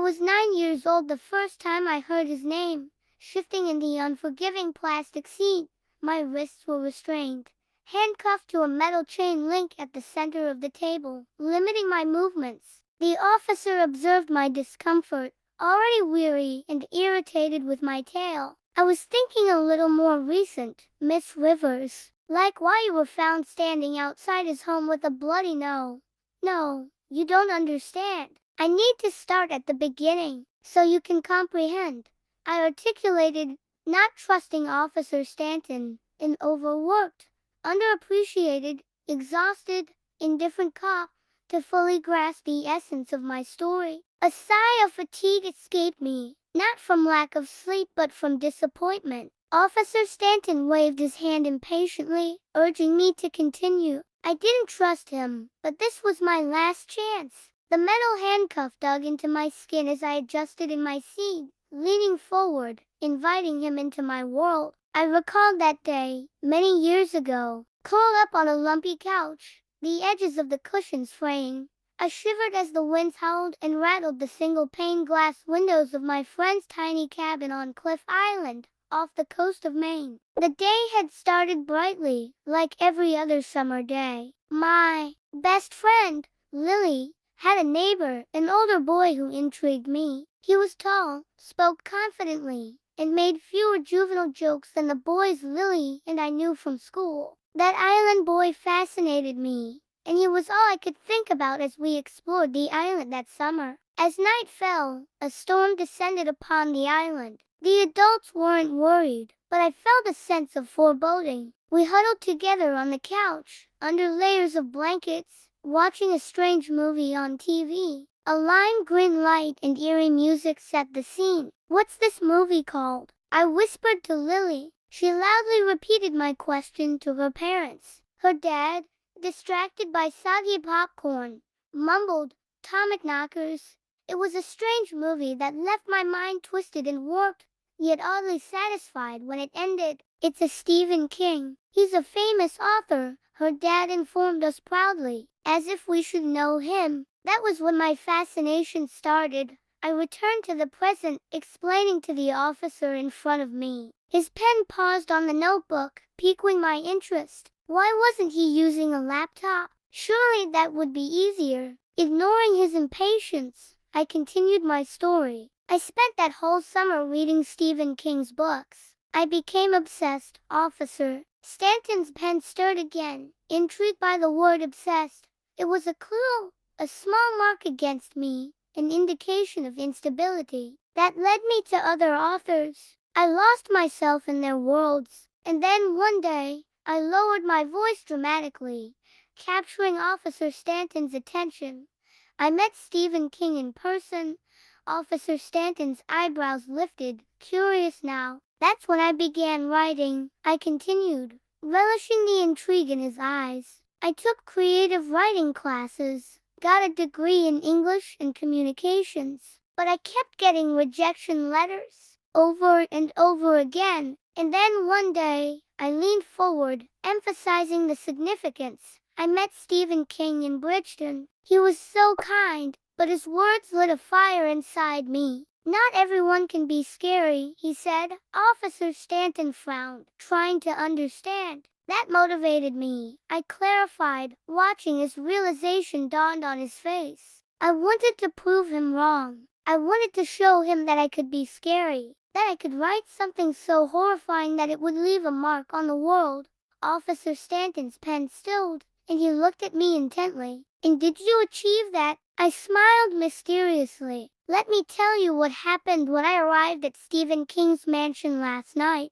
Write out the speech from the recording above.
was 9 years old the first time I heard his name. Shifting in the unforgiving plastic seat, my wrists were restrained, handcuffed to a metal chain link at the center of the table, limiting my movements. The officer observed my discomfort, already weary and irritated with my tale. I was thinking a little more recent, Miss Rivers, like why you were found standing outside his home with a bloody nose. No, you don't understand. I need to start at the beginning, so you can comprehend, I articulated, not trusting Officer Stanton, an overworked, underappreciated, exhausted, indifferent cop, to fully grasp the essence of my story. A sigh of fatigue escaped me, not from lack of sleep but from disappointment. Officer Stanton waved his hand impatiently, urging me to continue. I didn't trust him, but this was my last chance. The metal handcuff dug into my skin as I adjusted in my seat, leaning forward, inviting him into my world. I recalled that day, many years ago, curled up on a lumpy couch, the edges of the cushions fraying. I shivered as the winds howled and rattled the single-pane glass windows of my friend's tiny cabin on Cliff Island, off the coast of Maine. The day had started brightly, like every other summer day. My best friend, Lily, had a neighbor, an older boy who intrigued me. He was tall, spoke confidently, and made fewer juvenile jokes than the boys Lily and I knew from school. That island boy fascinated me, and he was all I could think about as we explored the island that summer. As night fell, a storm descended upon the island. The adults weren't worried, but I felt a sense of foreboding. We huddled together on the couch, under layers of blankets, watching a strange movie on TV. A lime green light and eerie music set the scene. "What's this movie called?" I whispered to Lily. She loudly repeated my question to her parents. Her dad, distracted by soggy popcorn, mumbled, "Atomic Knockers." It was a strange movie that left my mind twisted and warped, yet oddly satisfied when it ended. "It's a Stephen King. He's a famous author," her dad informed us proudly, as if we should know him. That was when my fascination started. I returned to the present, explaining to the officer in front of me. His pen paused on the notebook, piquing my interest. Why wasn't he using a laptop? Surely that would be easier. Ignoring his impatience, I continued my story. I spent that whole summer reading Stephen King's books. I became obsessed, Officer. Stanton's pen stirred again, intrigued by the word obsessed. It was a clue, a small mark against me, an indication of instability that led me to other authors. I lost myself in their worlds, and then one day, I lowered my voice dramatically, capturing Officer Stanton's attention. I met Stephen King in person. Officer Stanton's eyebrows lifted, curious now. That's when I began writing, I continued, relishing the intrigue in his eyes. I took creative writing classes, got a degree in English and communications, but I kept getting rejection letters, over and over again. And then one day, I leaned forward, emphasizing the significance. I met Stephen King in Bridgeton. He was so kind, but his words lit a fire inside me. "Not everyone can be scary," he said. Officer Stanton frowned, trying to understand. That motivated me, I clarified, watching as realization dawned on his face. I wanted to prove him wrong. I wanted to show him that I could be scary, that I could write something so horrifying that it would leave a mark on the world. Officer Stanton's pen stilled, and he looked at me intently. "And did you achieve that?" I smiled mysteriously. "Let me tell you what happened when I arrived at Stephen King's mansion last night."